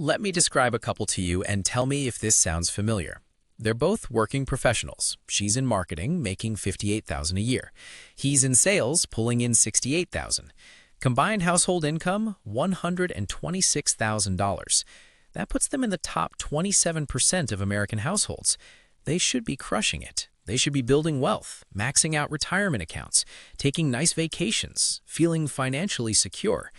Let me describe a couple to you and tell me if this sounds familiar. They're both working professionals. She's in marketing, making $58,000 a year. He's in sales, pulling in $68,000. Combined household income, $126,000. That puts them in the top 27% of American households. They should be crushing it. They should be building wealth, maxing out retirement accounts, taking nice vacations, feeling financially secure.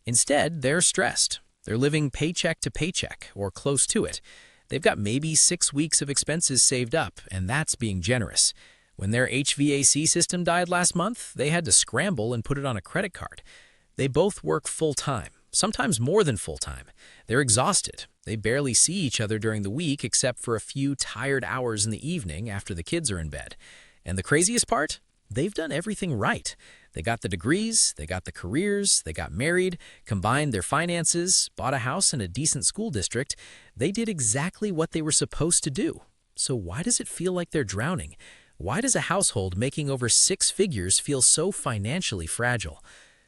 Instead, they're stressed. They're living paycheck to paycheck, or close to it. They've got maybe 6 weeks of expenses saved up, and that's being generous. When their HVAC system died last month, they had to scramble and put it on a credit card. They both work full-time, sometimes more than full-time. They're exhausted. They barely see each other during the week except for a few tired hours in the evening after the kids are in bed. And the craziest part? They've done everything right. They got the degrees, they got the careers, they got married, combined their finances, bought a house in a decent school district. They did exactly what they were supposed to do. So why does it feel like they're drowning? Why does a household making over 6 figures feel so financially fragile?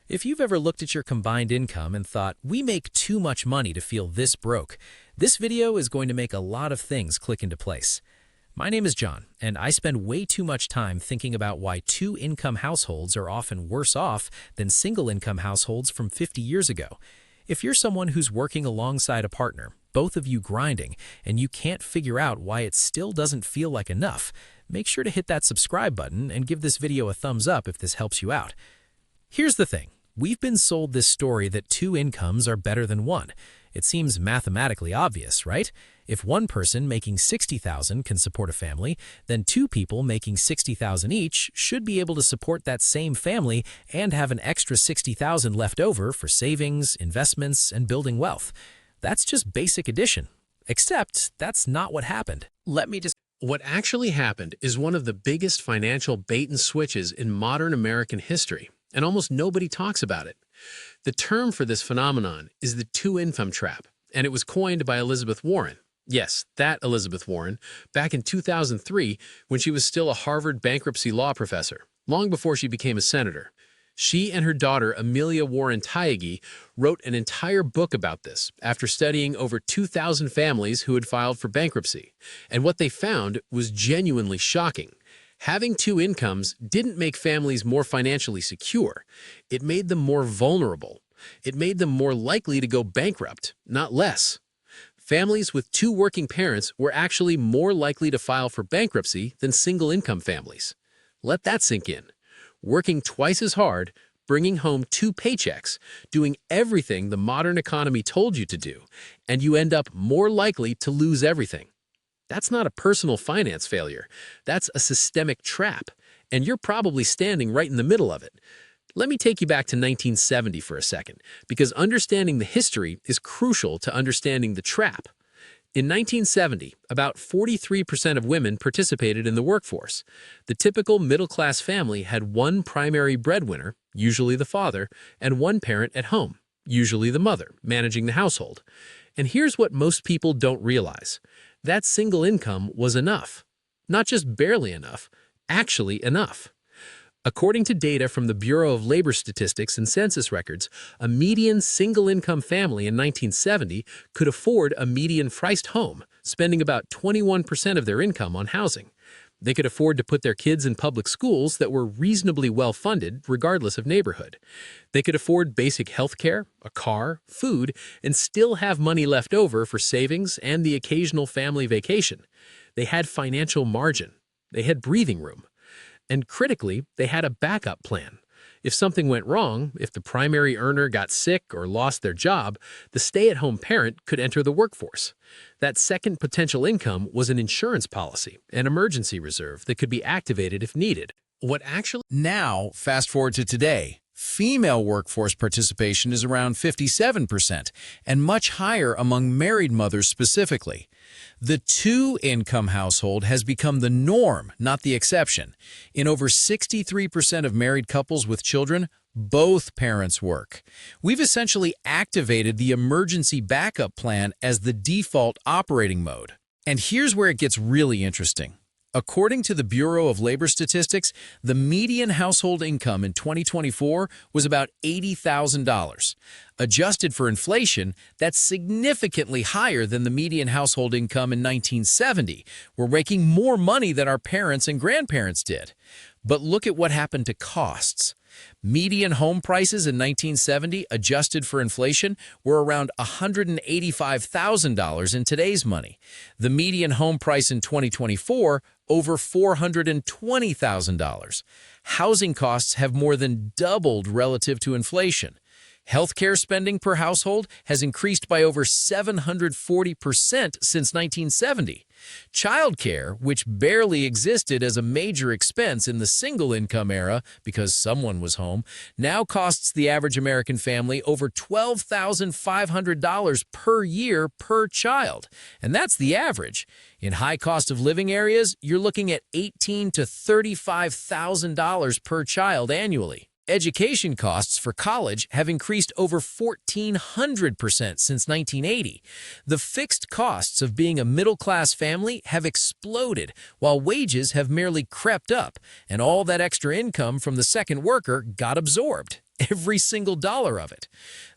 If you've ever looked at your combined income and thought, we make too much money to feel this broke, this video is going to make a lot of things click into place. My name is John, and I spend way too much time thinking about why 2-income households are often worse off than single-income households from 50 years ago. If you're someone who's working alongside a partner, both of you grinding, and you can't figure out why it still doesn't feel like enough, make sure to hit that subscribe button and give this video a thumbs up if this helps you out. Here's the thing. We've been sold this story that 2 incomes are better than 1. It seems mathematically obvious, right? If one person making $60,000 can support a family, then 2 people making $60,000 each should be able to support that same family and have an extra $60,000 left over for savings, investments, and building wealth. That's just basic addition. Except that's not what happened. What actually happened is one of the biggest financial bait and switches in modern American history, and almost nobody talks about it. The term for this phenomenon is the 2-income trap, and it was coined by Elizabeth Warren. Yes, that Elizabeth Warren, back in 2003 when she was still a Harvard bankruptcy law professor, long before she became a senator. She and her daughter, Amelia Warren Tyagi, wrote an entire book about this after studying over 2,000 families who had filed for bankruptcy. And what they found was genuinely shocking. Having 2 incomes didn't make families more financially secure. It made them more vulnerable. It made them more likely to go bankrupt, not less. Families with 2 working parents were actually more likely to file for bankruptcy than single-income families. Let that sink in. Working twice as hard, bringing home 2 paychecks, doing everything the modern economy told you to do, and you end up more likely to lose everything. That's not a personal finance failure. That's a systemic trap, and you're probably standing right in the middle of it. Let me take you back to 1970 for a second, because understanding the history is crucial to understanding the trap. In 1970, about 43% of women participated in the workforce. The typical middle-class family had one primary breadwinner, usually the father, and one parent at home, usually the mother, managing the household. And here's what most people don't realize. That single income was enough. Not just barely enough, actually enough. According to data from the Bureau of Labor Statistics and Census Records, a median single-income family in 1970 could afford a median-priced home, spending about 21% of their income on housing. They could afford to put their kids in public schools that were reasonably well-funded, regardless of neighborhood. They could afford basic health care, a car, food, and still have money left over for savings and the occasional family vacation. They had financial margin. They had breathing room. And critically, they had a backup plan. If something went wrong, if the primary earner got sick or lost their job, the stay-at-home parent could enter the workforce. That second potential income was an insurance policy, an emergency reserve that could be activated if needed. Now, fast forward to today. Female workforce participation is around 57% and much higher among married mothers specifically. The 2-income household has become the norm, not the exception. In over 63% of married couples with children, both parents work. We've essentially activated the emergency backup plan as the default operating mode. And here's where it gets really interesting. According to the Bureau of Labor Statistics, the median household income in 2024 was about $80,000. Adjusted for inflation, that's significantly higher than the median household income in 1970. We're making more money than our parents and grandparents did. But look at what happened to costs. Median home prices in 1970, adjusted for inflation, were around $185,000 in today's money. The median home price in 2024, over $420,000. Housing costs have more than doubled relative to inflation. Healthcare spending per household has increased by over 740% since 1970. Childcare, which barely existed as a major expense in the single-income era because someone was home, now costs the average American family over $12,500 per year per child. And that's the average. In high-cost-of-living areas, you're looking at $18,000 to $35,000 per child annually. Education costs for college have increased over 1,400% since 1980. The fixed costs of being a middle-class family have exploded, while wages have merely crept up, and all that extra income from the second worker got absorbed. Every single dollar of it.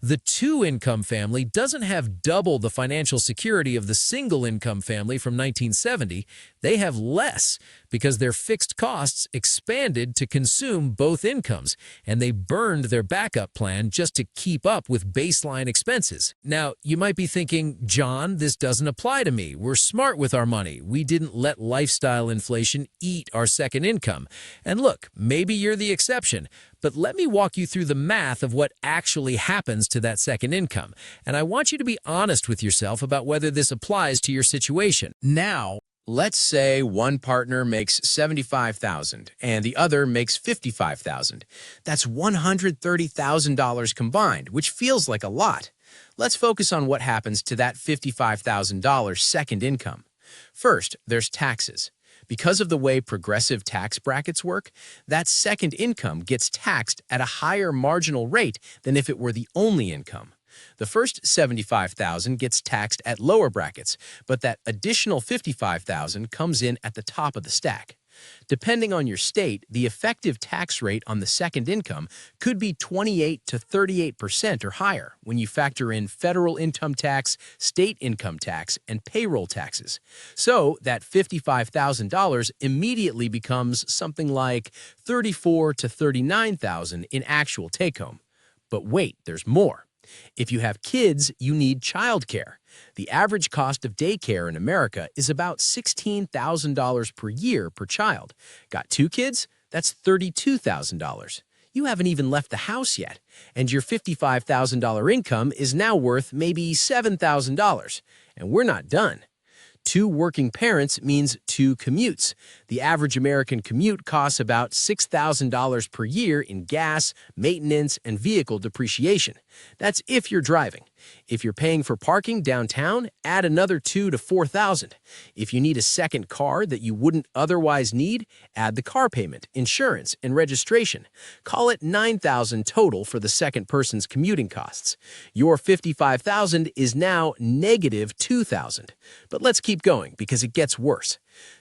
The two-income family doesn't have double the financial security of the single-income family from 1970. They have less because their fixed costs expanded to consume both incomes, and they burned their backup plan just to keep up with baseline expenses. Now, you might be thinking, John, this doesn't apply to me. We're smart with our money. We didn't let lifestyle inflation eat our second income. And look, maybe you're the exception. But let me walk you through the math of what actually happens to that second income. And I want you to be honest with yourself about whether this applies to your situation. Now, let's say one partner makes $75,000 and the other makes $55,000. That's $130,000 combined, which feels like a lot. Let's focus on what happens to that $55,000 second income. First, there's taxes. Because of the way progressive tax brackets work, that second income gets taxed at a higher marginal rate than if it were the only income. The first $75,000 gets taxed at lower brackets, but that additional $55,000 comes in at the top of the stack. Depending on your state, the effective tax rate on the second income could be 28 to 38% or higher when you factor in federal income tax, state income tax, and payroll taxes. So that $55,000 immediately becomes something like $34,000 to $39,000 in actual take-home. But wait, there's more. If you have kids, you need childcare. The average cost of daycare in America is about $16,000 per year per child. Got two kids? That's $32,000. You haven't even left the house yet, and your $55,000 income is now worth maybe $7,000. And we're not done. Two working parents means two commutes. The average American commute costs about $6,000 per year in gas, maintenance, and vehicle depreciation. That's if you're driving. If you're paying for parking downtown, add another $2,000 to $4,000. If you need a second car that you wouldn't otherwise need, add the car payment, insurance, and registration. Call it $9,000 total for the second person's commuting costs. Your $55,000 is now negative $2,000. But let's keep going because it gets worse.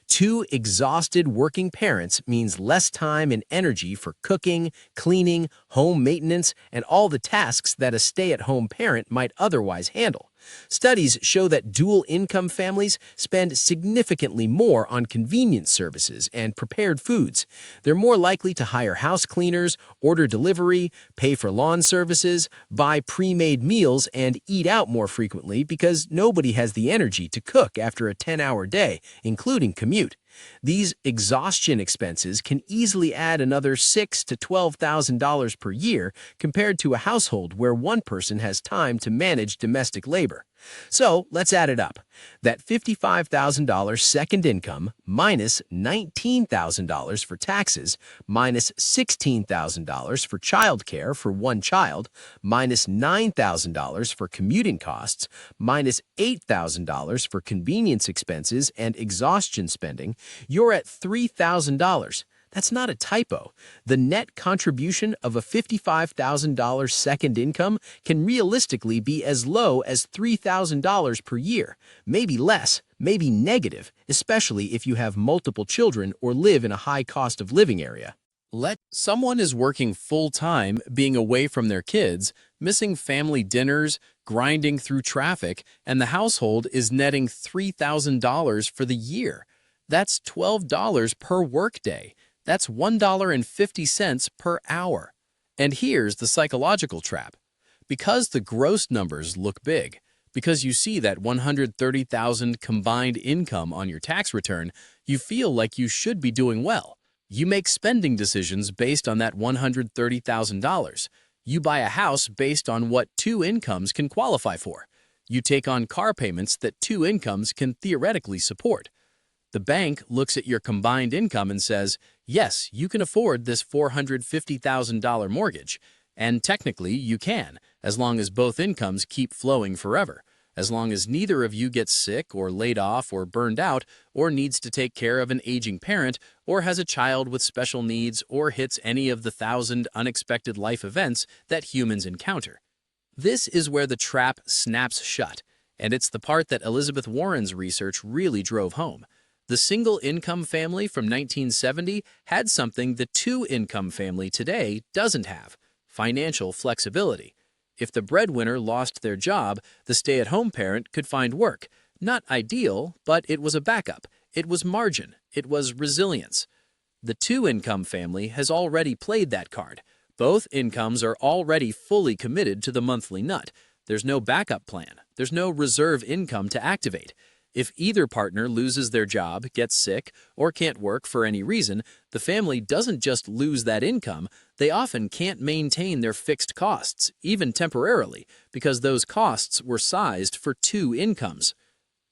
Two exhausted working parents means less time and energy for cooking, cleaning, home maintenance, and all the tasks that a stay-at-home parent might otherwise handle. Studies show that dual-income families spend significantly more on convenience services and prepared foods. They're more likely to hire house cleaners, order delivery, pay for lawn services, buy pre-made meals, and eat out more frequently because nobody has the energy to cook after a 10-hour day, including commute. These exhaustion expenses can easily add another $6,000 to $12,000 per year compared to a household where one person has time to manage domestic labor. So let's add it up. That $55,000 second income minus $19,000 for taxes, minus $16,000 for childcare for one child, minus $9,000 for commuting costs, minus $8,000 for convenience expenses and exhaustion spending, you're at $3,000. That's not a typo. The net contribution of a $55,000 second income can realistically be as low as $3,000 per year, maybe less, maybe negative, especially if you have multiple children or live in a high cost of living area. Let someone is working full-time, being away from their kids, missing family dinners, grinding through traffic, and the household is netting $3,000 for the year. That's $12 per workday. That's $1.50 per hour. And here's the psychological trap. Because the gross numbers look big, because you see that $130,000 combined income on your tax return, you feel like you should be doing well. You make spending decisions based on that $130,000. You buy a house based on what two incomes can qualify for. You take on car payments that two incomes can theoretically support. The bank looks at your combined income and says, yes, you can afford this $450,000 mortgage. And technically, you can, as long as both incomes keep flowing forever. As long as neither of you gets sick or laid off or burned out or needs to take care of an aging parent or has a child with special needs or hits any of the 1,000 unexpected life events that humans encounter. This is where the trap snaps shut, and it's the part that Elizabeth Warren's research really drove home. The single-income family from 1970 had something the two-income family today doesn't have: financial flexibility. If the breadwinner lost their job, the stay-at-home parent could find work. Not ideal, but it was a backup. It was margin. It was resilience. The two-income family has already played that card. Both incomes are already fully committed to the monthly nut. There's no backup plan. There's no reserve income to activate. If either partner loses their job, gets sick, or can't work for any reason, the family doesn't just lose that income, they often can't maintain their fixed costs, even temporarily, because those costs were sized for two incomes.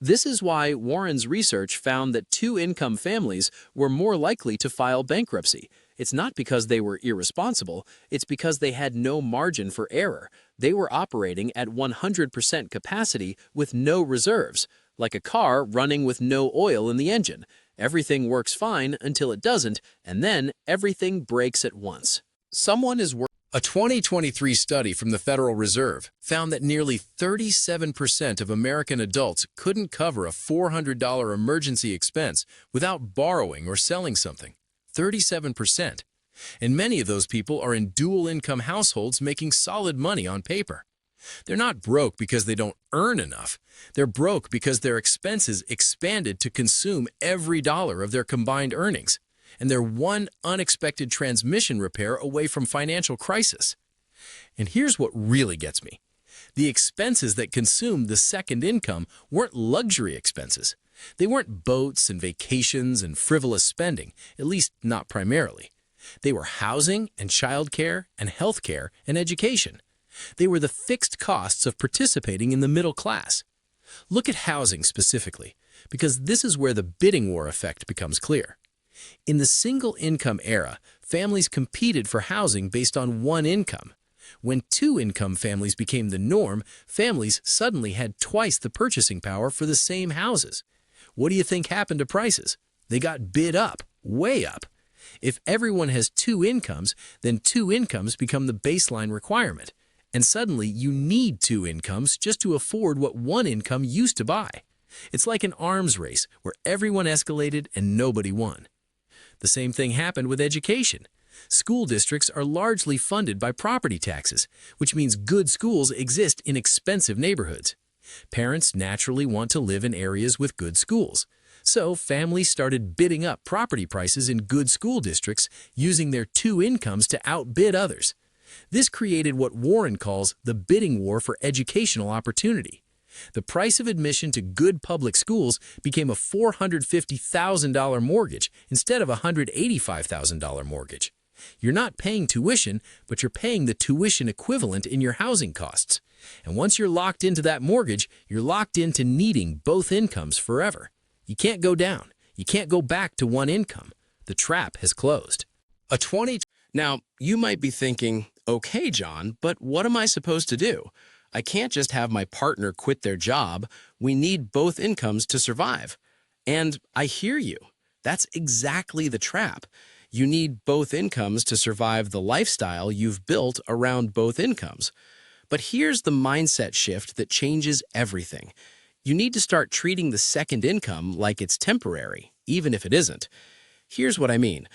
This is why Warren's research found that two-income families were more likely to file bankruptcy. It's not because they were irresponsible, it's because they had no margin for error. They were operating at 100% capacity with no reserves. Like a car running with no oil in the engine. Everything works fine until it doesn't, and then everything breaks at once. A 2023 study from the Federal Reserve found that nearly 37% of American adults couldn't cover a $400 emergency expense without borrowing or selling something. 37%. And many of those people are in dual-income households making solid money on paper. They're not broke because they don't earn enough. They're broke because their expenses expanded to consume every dollar of their combined earnings, and they're one unexpected transmission repair away from financial crisis. And here's what really gets me. The expenses that consumed the second income weren't luxury expenses. They weren't boats and vacations and frivolous spending, at least not primarily. They were housing and childcare and healthcare and education. They were the fixed costs of participating in the middle class. Look at housing specifically, because this is where the bidding war effect becomes clear. In the single-income era, families competed for housing based on one income. When two-income families became the norm, families suddenly had twice the purchasing power for the same houses. What do you think happened to prices? They got bid up, way up. If everyone has two incomes, then two incomes become the baseline requirement. And suddenly, you need two incomes just to afford what one income used to buy. It's like an arms race where everyone escalated and nobody won. The same thing happened with education. School districts are largely funded by property taxes, which means good schools exist in expensive neighborhoods. Parents naturally want to live in areas with good schools. So families started bidding up property prices in good school districts using their two incomes to outbid others. This created what Warren calls the bidding war for educational opportunity. The price of admission to good public schools became a $450,000 mortgage instead of a $185,000 mortgage. You're not paying tuition, but you're paying the tuition equivalent in your housing costs. And once you're locked into that mortgage, you're locked into needing both incomes forever. You can't go down. You can't go back to one income. The trap has closed. Now, you might be thinking, okay, John, but what am I supposed to do? I can't just have my partner quit their job. We need both incomes to survive. And I hear you. That's exactly the trap. You need both incomes to survive the lifestyle you've built around both incomes. But here's the mindset shift that changes everything. You need to start treating the second income like it's temporary, even if it isn't. Here's what I mean.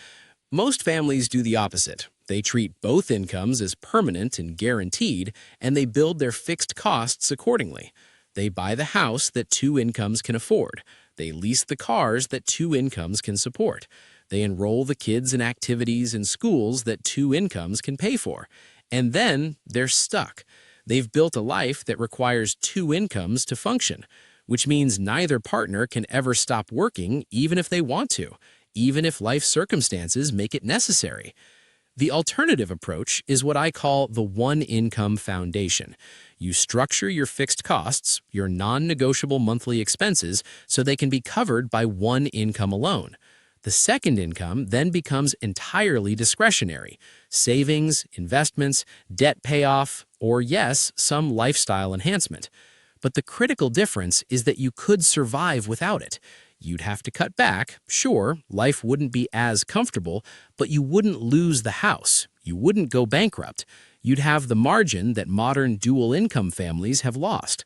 Most families do the opposite. They treat both incomes as permanent and guaranteed, and they build their fixed costs accordingly. They buy the house that two incomes can afford. They lease the cars that two incomes can support. They enroll the kids in activities and schools that two incomes can pay for. And then they're stuck. They've built a life that requires two incomes to function, which means neither partner can ever stop working even if they want to, even if life circumstances make it necessary. The alternative approach is what I call the one-income foundation. You structure your fixed costs, your non-negotiable monthly expenses, so they can be covered by one income alone. The second income then becomes entirely discretionary. Savings, investments, debt payoff, or yes, some lifestyle enhancement. But the critical difference is that you could survive without it. You'd have to cut back. Sure, life wouldn't be as comfortable, but you wouldn't lose the house. You wouldn't go bankrupt. You'd have the margin that modern dual-income families have lost.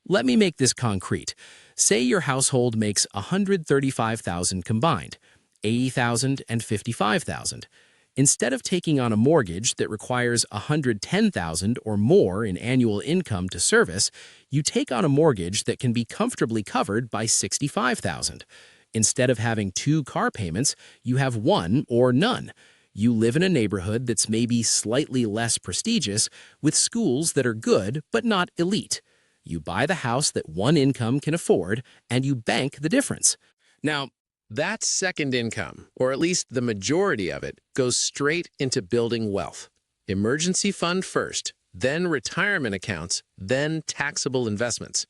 Let me make this concrete. Say your household makes $135,000 combined, $80,000 and $55,000. Instead of taking on a mortgage that requires $110,000 or more in annual income to service, you take on a mortgage that can be comfortably covered by $65,000. Instead of having two car payments, you have one or none. You live in a neighborhood that's maybe slightly less prestigious, with schools that are good but not elite. You buy the house that one income can afford, and you bank the difference. Now, that second income, or at least the majority of it, goes straight into building wealth. Emergency fund first, then retirement accounts, then taxable investments.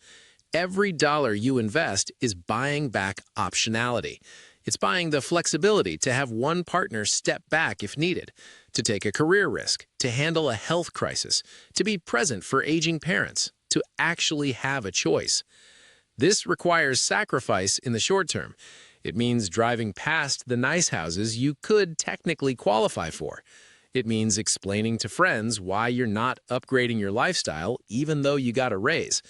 Every dollar you invest is buying back optionality. It's buying the flexibility to have one partner step back if needed, to take a career risk, to handle a health crisis, to be present for aging parents, to actually have a choice. This requires sacrifice in the short term. It means driving past the nice houses you could technically qualify for. It means explaining to friends why you're not upgrading your lifestyle even though you got a raise.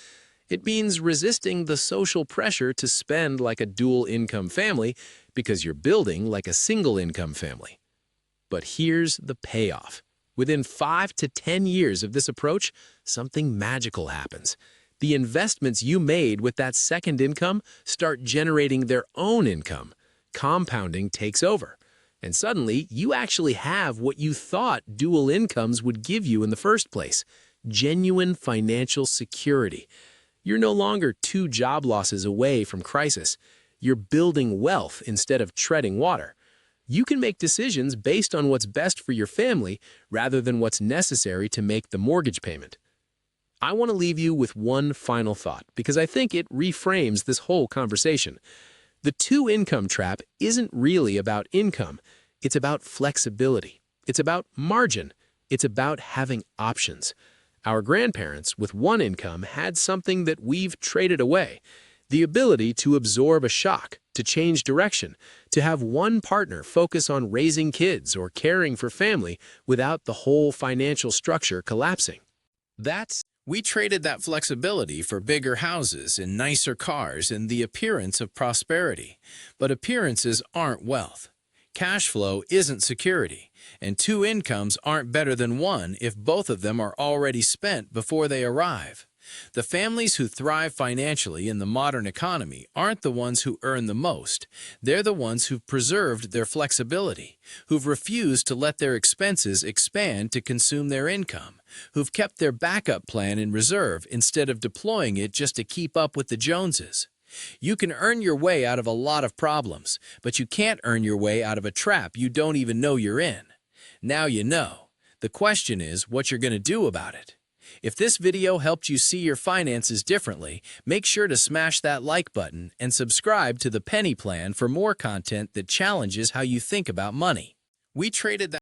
It means resisting the social pressure to spend like a dual-income family because you're building like a single-income family. But here's the payoff. Within 5 to 10 years of this approach, something magical happens. The investments you made with that second income start generating their own income. Compounding takes over. And suddenly, you actually have what you thought dual incomes would give you in the first place: genuine financial security. You're no longer 2 job losses away from crisis. You're building wealth instead of treading water. You can make decisions based on what's best for your family rather than what's necessary to make the mortgage payment. I want to leave you with one final thought because I think it reframes this whole conversation. The two-income trap isn't really about income. It's about flexibility. It's about margin. It's about having options. Our grandparents with one income had something that we've traded away: the ability to absorb a shock, to change direction, to have one partner focus on raising kids or caring for family without the whole financial structure collapsing. We traded that flexibility for bigger houses and nicer cars and the appearance of prosperity. But appearances aren't wealth. Cash flow isn't security, and two incomes aren't better than one if both of them are already spent before they arrive. The families who thrive financially in the modern economy aren't the ones who earn the most. They're the ones who've preserved their flexibility, who've refused to let their expenses expand to consume their income, who've kept their backup plan in reserve instead of deploying it just to keep up with the Joneses. You can earn your way out of a lot of problems, but you can't earn your way out of a trap you don't even know you're in. Now you know. The question is what you're going to do about it. If this video helped you see your finances differently, make sure to smash that like button and subscribe to the Penny Plan for more content that challenges how you think about money. We traded that